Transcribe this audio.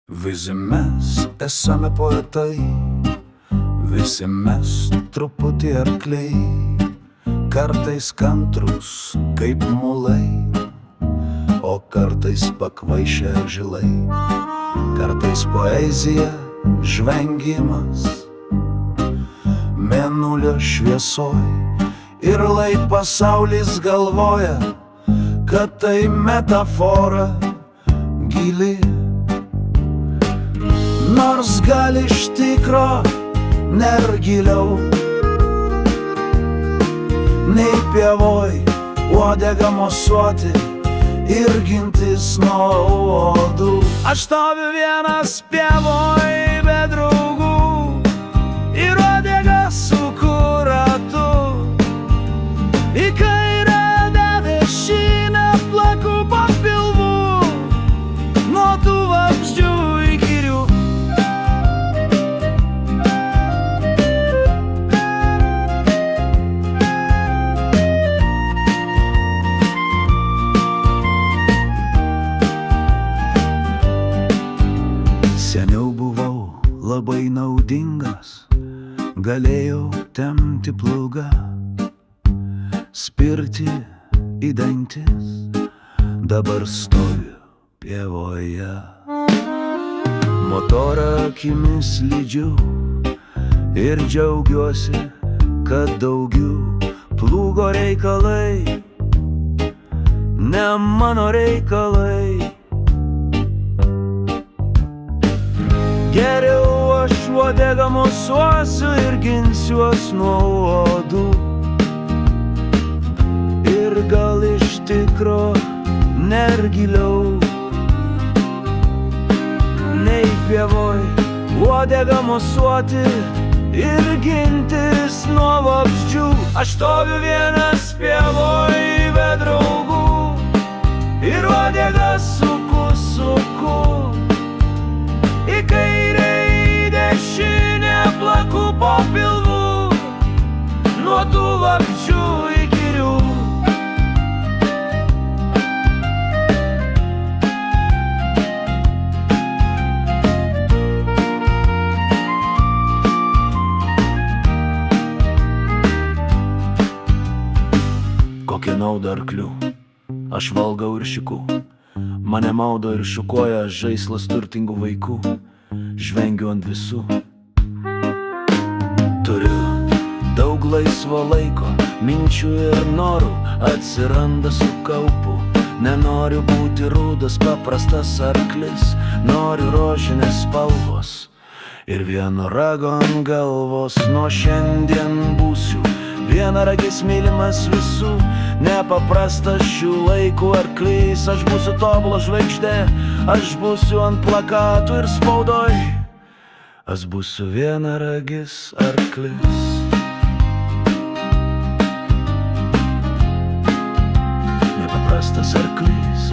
Visi mes esame poetai, visi mes truputį arkliai, kartais kantrus kaip mulai, o kartais pakvaišę žilai. Kartais poezija žvengimas mėnulio šviesoj, ir lai pasaulis galvoja, kad tai metafora gili. Nors gal iš tikro ner giliau, nei pievoj uodegą mosuoti ir gintis nuo uodų. Aš stoviu vienas pievoj be draugų ir uodegą suku ratu. Į kairę dešinę plaku po pilvu, nuo tų vabzdžių įkyrių. Seniau buvau labai naudingas, galėjau tempti plūgą, spirti į dantis, dabar stoviu pievoje. Motorą akimis lydžiu ir džiaugiuosi, kad daugiau plūgo reikalai ne mano reikalai. Geriau aš uodegą mosuosiu ir ginsiuos nuo uodų. Ir gal iš tikro ner giliau, nei pievoj uodegą mosuoti ir gintis nuo vabzdžių. Aš stoviu vienas pievoj be draugų ir uodegą suku. Į kairę, į dešinę plaku po pilvu, nuo tų vabzdžių įkyrių. Kokia nauda arklių, aš valgau ir šikų. Mane maudo ir šukuoja žaislas turtingų vaikų. Žvengiu ant visų. Turiu daug laisvo laiko, minčių ir norų atsiranda su kaupu. Nenoriu būti rudas, paprastas arklis, noriu rožinės spalvos ir vieno rago ant galvos. Nuo šiandien būsiu vienaragis mylimas visų, nepaprastas šių laikų arklys. Aš būsiu tobula žvaigždė, aš būsiu ant plakatų ir spaudoj. Aš būsiu vienaragis arklis. Nepaprastas arklys.